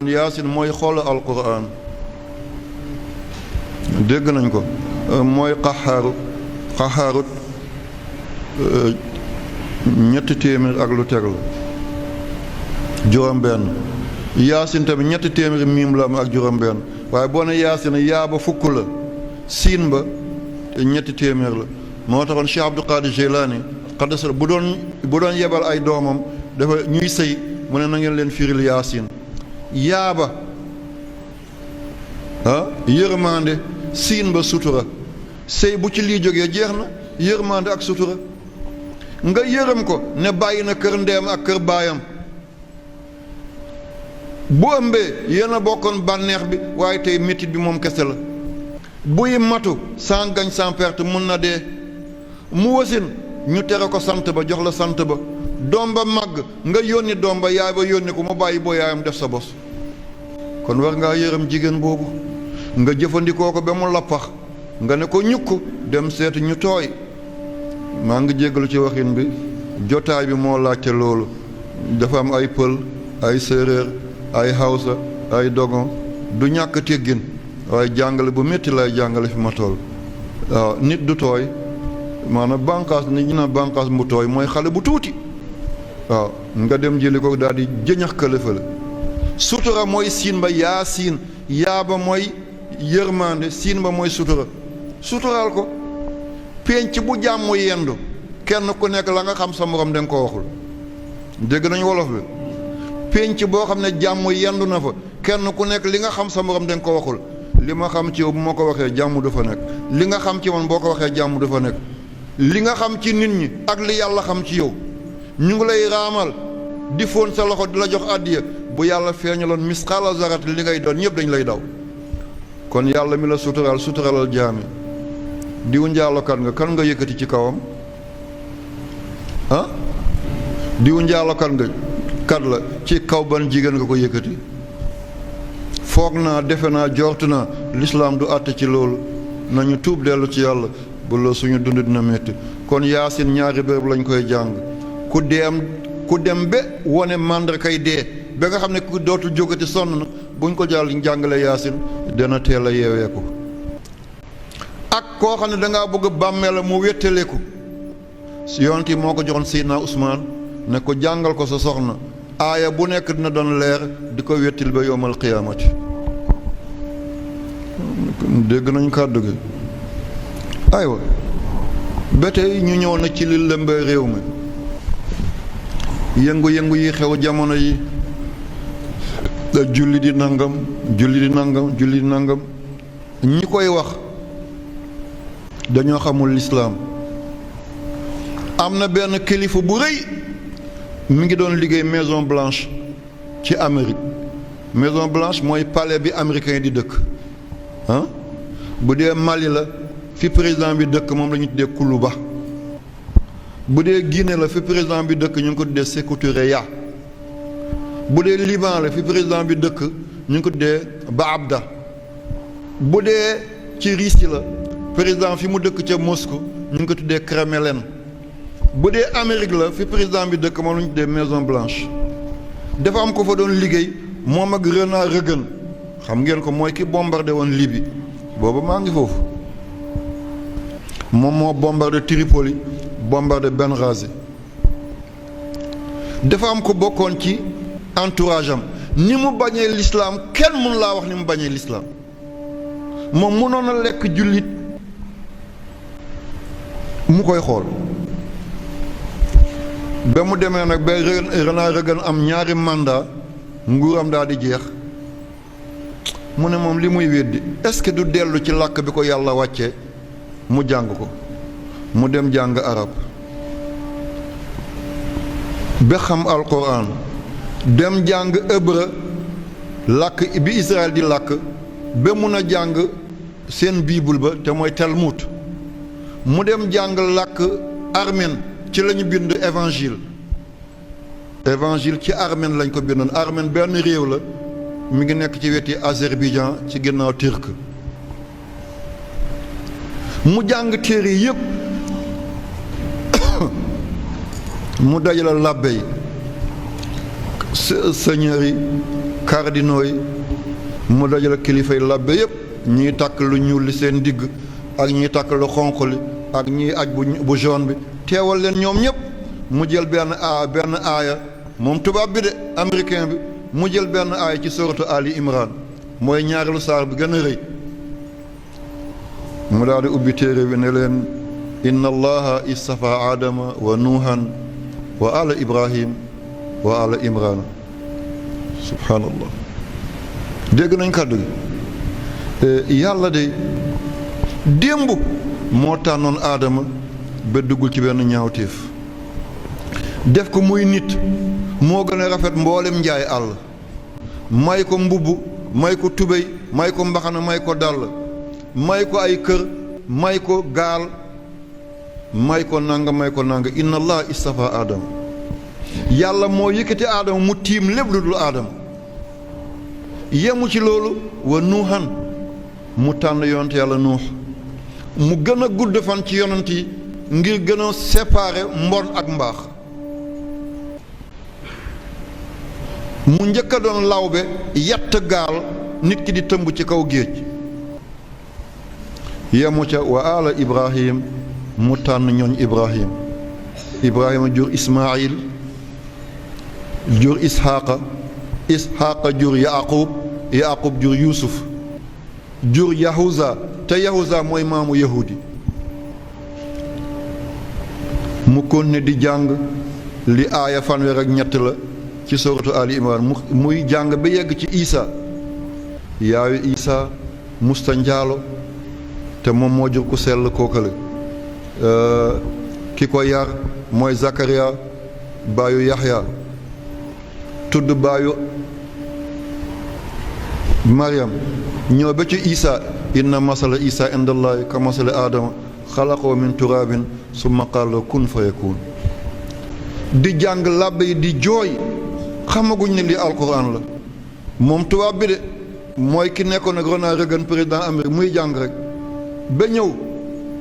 yaasin mooy xool alquran dégg nañ ko mooy xaxaarut ñetti téeméer ak lu teg la juróom benn yaasin tamit ñetti téeméeri miim la am ak juróom benn waaye boo ne yaasin yaa ba fukk la siin ba ñetti téeméer la moo taxoon Cheikh Abdul Qadir Jilani xaddasa bu doon yebal ay doomam dafa ñuy sëy mu ne na ngeen leen firil yaasin yaaba yërmande siin ba sutura sëy bu ci lii jógee jeex na yërmande ak sutura nga yërëm ko ne bàyyi na kër ndeem ak kër baayam bu ëmbee yéen a bokkoon bànneex bi waaye tey métit bi moom kese la buy matu sans gagne sans perte mun na dee mu wasin ñu tere ko sant ba jox la sant ba doom ba màgg nga yónni doom ba yaay ba yónni ko mu bàyyi boo yaayam def sa bos kon war ngaa yërëm jigéen boobu nga jëfandikoo ko ba mu lappax nga ne ko ñukk dem seet ñu tooy maa ngi jéggalu ci waxin bi jotaay bi moo laajte loolu dafa am ay pël ay séeréer ay hawsa ay dogon du ñàkk teggin waaye jàngale bu métti lay jàngale fi ma toll waaw nit du tooy maanaam bànqaas nit ñi na bànqaas bu tooy mooy xale bu tuuti waaw nga dem jëli ko daal di jëñax këlëfale sutura mooy siin ba yaa siin yaa ba mooy yërmande siin ba mooy sutura suturaal ko pénc bu jàmm yendu kenn ku nekk la nga xam sa morom da nga ko waxul dégg nañu wolof bi pénc boo xam ne jàmm yendu na fa kenn ku nekk li nga xam sa morom da nga ko waxul li ma xam ci yow bu ma ko waxee jàmm du fa nekk li nga xam ci man boo ko waxee jàmm du fa nekk li nga xam ci nit ñi ak li yàlla xam ci yow ñu ngi lay raamal di fóon sa loxo di la jox àddiya bu yàlla feeñaloon misqaala zarat li ngay doon ñëpp dañ lay daw kon yàlla mi la suturalal jaami diw njaalokat nga kan nga yëkkati ci kawam diw njaalokat nga kat la ci kaw ban jigéen nga ko yëkkati foog naa defe naa jortu naa lislaam du àtte ci loolu nañu tuub dellu ci yàlla bu la suñu dund dina métti kon yaasin ñaari béréb lañ koy jàng ku dem ba wone màndar kay dee ba nga xam ne ku dootul jógati sonn na buñ ko jàngale yaasin dana teel a yeeweeku ak koo xam ne dangaa bëgg bàmmeel la mu wéttaleku yonent yi moo ko joxoon Seydina Usmaan ne ko jàngal ko sa soxna aaya bu nekk dina doon leer di ko wettil ba yowmal qiyaamati dégg nañ kàddu gi aywa ba tey ñu ñëw na ci li lëmbee réew mi yëngu-yëngu yi xew jamono yi julli di nangam ñi koy wax dañoo xamul lislaam am na benn kilifa bu rëy mi ngi doon liggéey Maison Blanche ci Amérique Maison Blanche mooy palais bi américain di dëkk bu dee Mali la fi président bi dëkk moom la ñu tuddee Kuluba bu dee Guinée la fi président bi dëkk ñu ngi ko tuddee Sékou Touré ya bu dee Liban la fi président bi dëkk ñu ngi ko tuddee Baabda bu dee ci Russie la président fi mu dëkk ca Moscou ñu ngi ko tuddee Kremlin bu dee Amérique la fi président bi dëkk moom la ñu tuddee Maison Blanche dafa am ko fa doon liggéey moom ak Ronald Reagan xam ngeen ko mooy ki bombardé woon Libye boobu maa ngi foofu moom moo bombardé Tripoli bombardé Benghazi dafa am ko bokkoon ci entourage am ni mu bañee l'islam kenn mënu laa wax ni mu bañee l'islam moom mënoon a lekk jullit mu koy xool ba mu demee nag ba Ronald Reagan am ñaari mandat nguuram daal di jeex mu ne moom li muy weddi est-ce que du dellu ci làkk bi ko yàlla wàccee mu jàng ko mu dem jàng arab ba xam alquran dem jàng hébreu làkk bi Israël di làkk ba mun a jàng seen bible ba te mooy Talmud mu dem jàng làkk arméne ci la ñu bind évangile ci arméne lañ ko bindoon arméne benn réew la mi ngi nekk ci weti Azerbaïdjan ci ginnaaw turc mu jàng téere yépp mu dajale làbbe yi seigneur yi cardinaux yi mu dajale kilifay labbe yépp ñiy takk lu ñuul li seen digg ak ñiy takk lu xonq li ak ñiy aj bu jaune bi teewal leen ñoom ñëpp mu jël benn aaya moom tubaab bi de américain bi mu jël benn aaya ci suratu Ali Imran mooy ñaareelu saar bi gën a rëy mu daal di ubbi téere bi ne leen inna allaha istafa aadama wa nuuhan wa ala ibrahim wa ala imrana subhanallah dégg nañ kàddu gi yàlla de démb moo tànnoon aadama ba duggul ci benn ñaawteef def ko muy nit moo gën a rafet mboolem njaay àll may ko mbubb may ko tubéy may ko mbaxana may ko dàll may ko ay kër may ko gaal may ko nanga inna allah istafa aadama yàlla moo yëkkati aadama mu tiim lépp lu dul aadama yemu ci loolu wa nuuhan mu tànn yonent yàlla nuux mu gën a gudd fan ci yonent yi ngir gën a séparer mbon ak mbaax mu njëkk a doon lawbe yett gaal nit ki di tëmb ci kaw géej yemu ca wa ala ibrahim mu tànn ñooñ ibrahima jur ismail jur isxaaqa jur yaqub jur yuusuf jur yahuza te yahuza mooy maamu yahudi mu konne di jàng li aaya fanweer ak ñett la ci suratu Ali Imran muy jàng ba yegg ci Isa yaayu Isa musta njaalo te moom moo jur ku sell kookale ki ko yar mooy Zakariya baayu Yaxya tudd baayu Maryam ñëw ba ci Isa inna masala Isa indallahi ka masala Adama xalaqoo min turabin summa qaala kun fa yakun di jàng làbbe yi di jooy xamaguñ ne lii alquran la moom tubaab bi de mooy ki nekkoon ak Ronald Reagan président Amérique muy jàng rek ba ñëw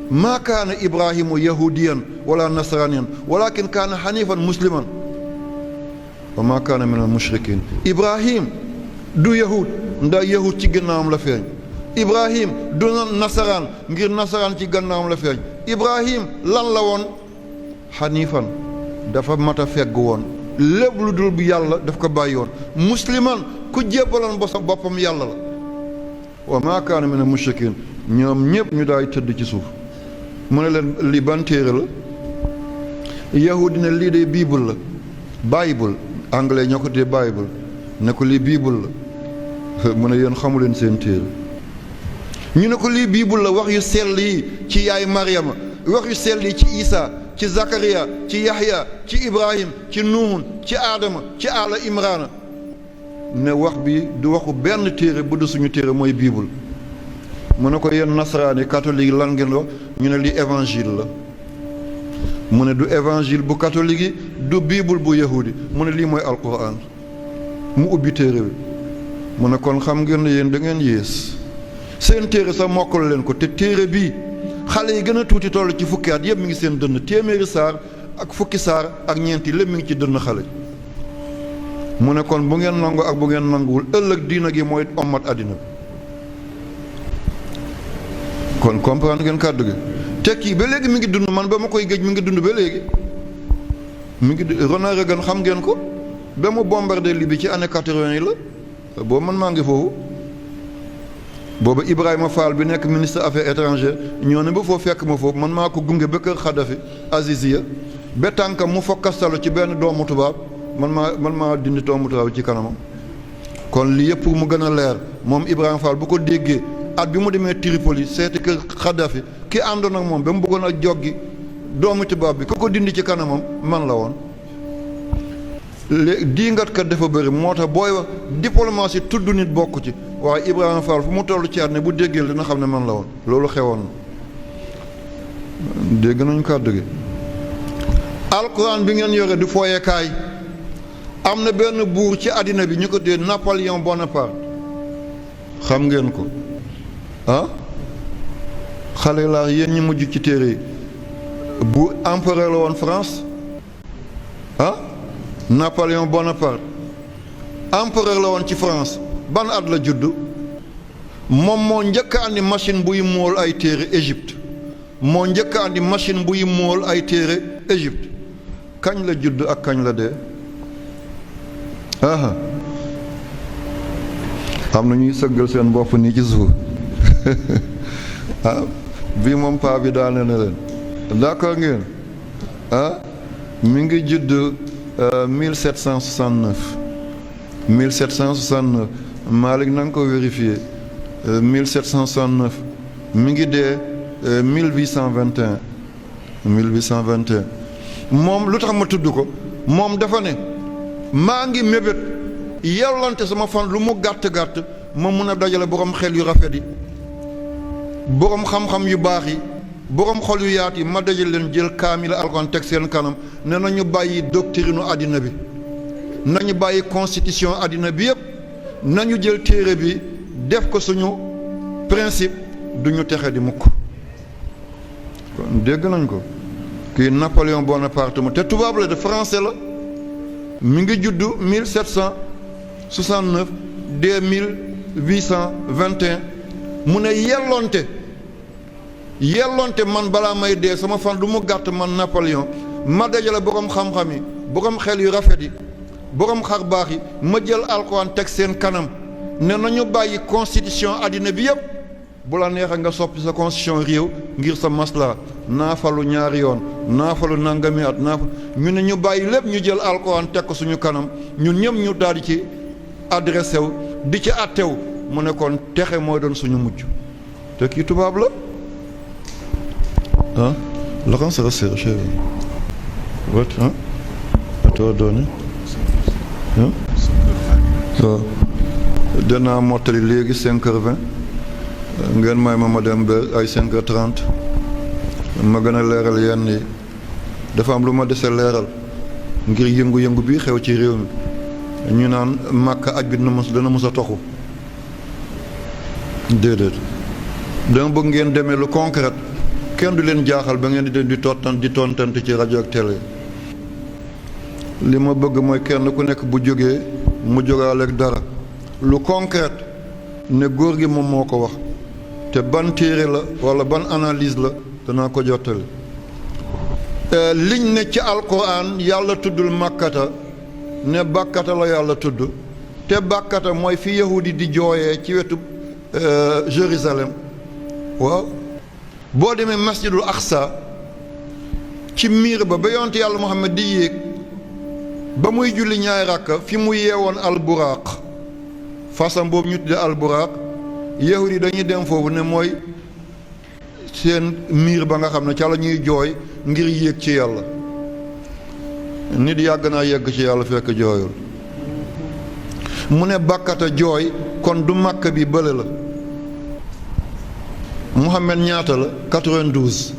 maa kaana ibrahimu yahudiyan wala nasraniyan walakin kaana xanifan musliman wa maa kaana min al mushrikin ibrahim du yahud ndax yahud ci gannaawam la feeñ ibrahim du nasaraan ngir nasaraan ci gannaawam la feeñ ibrahim lan la woon xanifan dafa mat a fegg woon lépp lu dul bu yàlla daf ko bàyyi woon musliman ku jébbaloon boppam yàlla la wa maa kaana min al mushrikin ñoom ñëpp ñu daay tëdd ci suuf mu ne leen lii ban téere la yahudi ne lii de bible la bible anglais ñoo ko dee bible ne ko lii bible la mu ne yéen xamu leen seen téere ñu ne ko lii bible la wax yu sell yi ci yaay Maryama wax yu sell yi ci Isa ci Zakariya ci Yaxya ci Ibrahim ci Nuhun ci Adama ci Ala Imrana ne wax bi du waxu benn téere bu du suñu téere mooy bible mu ne ko yéen nasaraani catholique lan ngeen wax ñu ne lii évangile la mu ne du évangile bu catholique yi du bible bu yahudi mu ne lii mooy alquran mu ubbi téere bi mu ne kon xam ngeen ne yéen da ngeen yées seen téere sax mokkal leen ko te téere bii xale yi gën a tuuti toll ci fukki at yëpp mi ngi seen dënn téeméeri saar ak fukki saar ak ñeenti lépp mi ngi ci dënn xale mu ne kon bu ngeen nangu ak bu ngeen nanguwul ëllëg diina gi mooy ommat àddina bi kon comprendre ngeen kàddu gi te kii ba léegi mi ngi dund man ba ma koy géej mi ngi dund ba léegi mi ngi Ronald Reagan xam ngeen ko ba mu bombardé Libye ci année 80 yi la boobu man maa ngi foofu boobu Ibrahima Fall bi nekk ministre affaires étrangères ñoo ne ba foofu fekk ma foofu man maa ko gunge ba kër Xadafi Aziziya ba tànkam mu fokkastalu ci benn doomu tubaab man maa dindi doomu tubaab ci kanamam kon lii yëpp mu gën a leer moom Ibrahima Fall bu ko déggee at bi mu demee Tripoli seeti kër Xadafi ki àndoon ak moom ba mu bëggoon a joggi doomu tubaab bi ku ko dindi ci kanamam man la woon léegi diingat kat dafa bëri moo tax booy wax diplomatie tudd nit bokk ci waaye Ibrahima Fall fu mu toll ci at ne bu déggee dina xam ne man la woon loolu xewoon na dégg nañu kàddu gi alquran bi ngeen yore di fooyekaay am na benn buur ci àddina bi ñu ko dee Napoléon Bonaparte xam ngeen ko ah xale laa yéen ñi mujj ci téere yi bu empereur la woon France ah Napoléon Bonaparte empereur la woon ci France. Ban at la judd moom moo njëkk a andi machine buy mool ay téere Égypte moo njëkk a andi machine buy mool ay téere Égypte kañ la judd ak kañ la dee aha am na ñuy sëggal seen bopp nii ci suuf ah bii moom paa bi daane na leen d'accord ngeen ah mi ngi judd 1769 1769 Malick na nga ko vérifié 1769 mi ngi dee 1821 1821 moom lu tax ma tudd ko moom dafa ne maa ngi mébét yellante sama fan lu mu gàtt-gàtt ma mun a dajale borom xel yu rafet yi borom xam-xam yu baax yi borom xol yu yaat yi ma dajale leen jël kaamila alxuraan teg seen kanam ne nañu bàyyi doctrine àddina bi nañu bàyyi constitution àddina bi yëpp nañu jël téere bi def ko suñu principe duñu texe di mukk kon dégg nañ ko kii Napoléon Bonaparte mu te tubaab la de français la mi ngi juddu 1769 dès 1821 mu ne yellonte man balaa may dee sama fan lu mu gàtt man Napoléon ma dajale borom xam-xam yi borom xel yu rafet yi borom xar baax yi ma jël alxuraan teg seen kanam ne nañu bàyyi constitution àddina bi yëpp bu la neexee nga soppi sa constitution réew ngir sa masla naa falu ñaari yoon naa falu nangami at ñu ne ñu bàyyi lépp ñu jël alxuraan teg ko suñu kanam ñun ñëpp ñu daal di ci adressé wu di ci attew mu ne kon texe mooy doon suñu mujj te kii tubaab la ah Laurent se recherche what ah à toi donné waaw danaa mottali léegi 5h20 ngeen may ma dem ba ay 5h30 ma gën a leeral yenn yi dafa am lu ma dese leeral ngir yëngu-yëngu bi xew ci réew mi ñu naan Màkka aj bi dana mës a toxu déedéet dama bëgg ngeen demee lu concret kenn du leen jaaxal ba ngeen di tontante ci rajo ak télé li ma bëgg mooy kenn ku nekk bu jógee mu jógaaleeg dara lu concret ne góor gi moom moo ko wax te ban téere la walla ban analyse la danaa ko jottali liñ ne ci alquran yàlla tuddul màkkata ne bàkkata la yàlla tudd te bàkkata mooy fi yahudi di jooyee ci wetu Jérusalem waaw boo demee masjidul aqsa ci miir ba yonent yàlla Muhammad di yéeg ba muy julli ñaari rakka fi mu yeewoon alburaaq fasam boobu ñu tudde alburaaq yahudi dañuy dem foofu ne mooy seen miir ba nga xam ne ca la ñuy jooy ngir yéeg ci yàlla nit yàgg naa yegg ci yàlla fekk jooyul mu ne bàkkata jooy kon du màkk bi bële la Muhammad ñaata la 92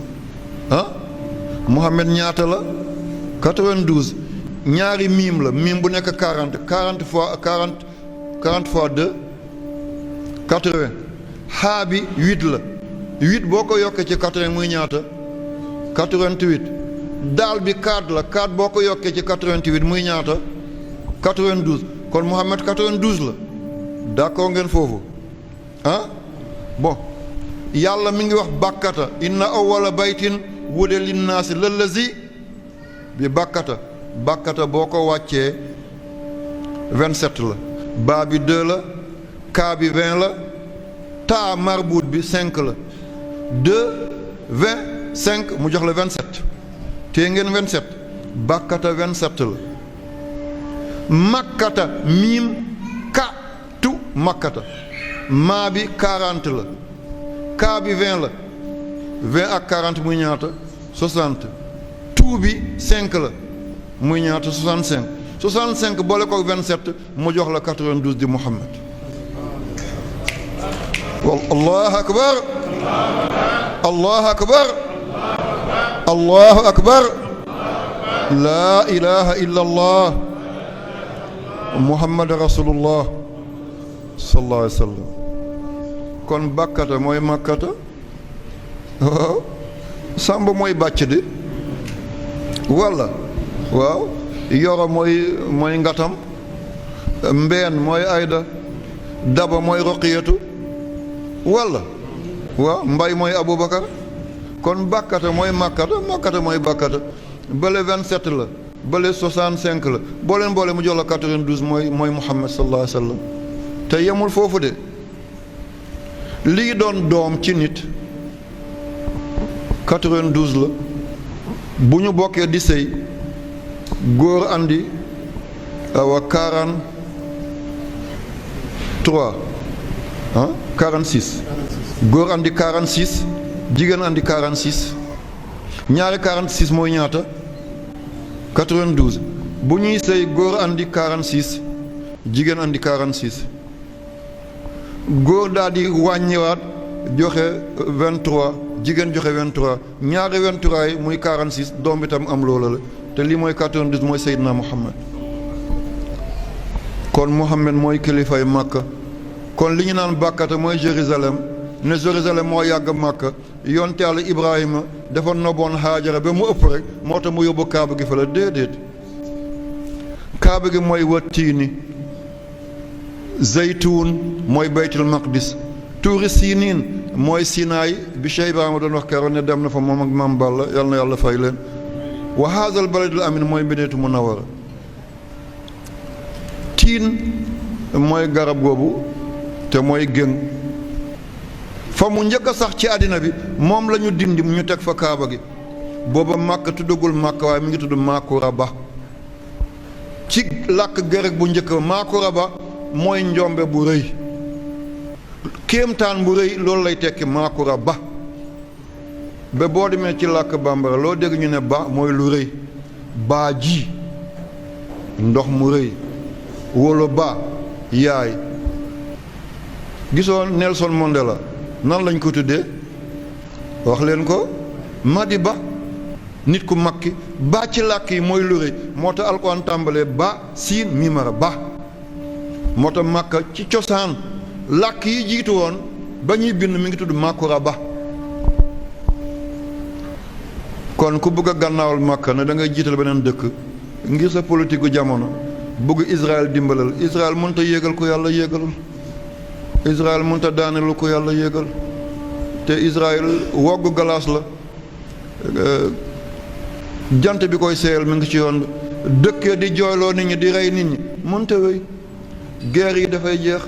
ah Muhammad ñaata la 92 ñaari miim la miim bu nekk 40 fois 2 80 xaa bi 8 la 8 boo ko yokkee ci 80 muy ñaata 88 daal bi 4 la 4 boo ko yokkee ci 88 muy ñaata 92 kon Muhammad 92 la d'accord ngeen foofu ah bon yàlla mi ngi wax bàkkata inna awwala baytin wude linnaasi lallazi bi bàkkata boo ko wàccee 27 la baa bi 2 la kaa bi 20 la taa marbuut bi 5 la 2 20 5 mu jox la 27 tee ngeen 27 bàkkata 27 la makkata miim ka tu makkata maa bi 40 la kaa bi 20 la 20 ak 40 muy ñaata 60 tuu bi 5 la muy ñaata 65 boole ko 27 mu jox la 92 di Muhammad allahu akbar allahu akbar allahu akbar laa ilaha illa allah muhammad rasulullah sallallahu alayhi wa sallam kon bàkkata mooy màkkata waaw sàmba mooy bàcc di walla waaw yoro mooy ngatam mbeen mooy ayda, daba mooy roqiyatu walla waaw mbay mooy aboubacar. kon bàkkata mooy makkata mooy bàkkata. bële 27 la, bële 65 la, boo leen boole mu jox la 92 mooy Muhammad sallallahu alayhi wa sallam. te yemul foofu de, lii doon doom ci nit 92 la. bu ñu bokkee di sëy góor andi awa 43 46 góor andi 46 jigéen andi 46 ñaari 46 mooy ñaata 92. bu ñuy sëy góor andi 46 jigéen andi 46 góor daal di wàññiwaat joxe 23 jigéen joxe 23 ñaari 23 yi muy 46 doom bi tam am loola la. te lii mooy 92 mooy Seydina Muhammad. kon Muhammad mooy kilifay Makka. kon li ñu naan bàkkata mooy Jérusalem ne Jérusalem moo yàgg Makka. yonte Yàlla Ibrahima dafa noboon Haajara ba mu ëpp rek moo tax mu yóbbu kaaba gi fa la déedéet. kaaba gi mooy wattiini, zaytuun mooy baytul maqdis, tuuri siiniin mooy Sinaay bi Cheikh Ibrahima doon wax keroog ne dem na fa moom ak Maam Balla yal na yàlla fay leen. wa haazal baladul amin mooy Madiinatu Munawwara. tiin mooy garab googu te mooy géng fa mu njëkk a sax ci àddina bi moom la ñu dindi ñu teg fa kaaba gi. booba Màkka tuddagul Màkka waaye mi ngi tudd Maakuraba. ci làkk gërëg bu njëkk Maakuraba mooy njombe bu rëy, kéemtaan bu rëy loolu lay tekki Maakuraba. ba boo demee ci làkk bambara loo dégg ñu ne ba mooy lu rëy, baa ji ndox mu rëy, wóolo ba yaay. gisoo Nelson Mandela nan lañ ko tuddee wax leen ko Madiba, nit ku mag ki. ba ci làkk yi mooy lu rëy moo tax alxuraan tàmbalee ba siin mimara ba. moo tax Makka ci cosaan làkk yi jiitu woon ba ñuy bind mi ngi tudd Maakuraba. kon ku bëgg a gànnaawal Makka ne da ngay jiital beneen dëkk ngir sa politique gu jamono bëgg Israël dimbalal. Israël mënut a yéegal ko yàlla yéegalul. Israël mënut a daanelu ko yàlla yéegal. te Israël woggu galaas la. jant bi koy seeyal mi ngi ci yoon dëkkee di jooyloo nit ñi di rey nit ñi mënut a wéy. guerre yi dafay jeex.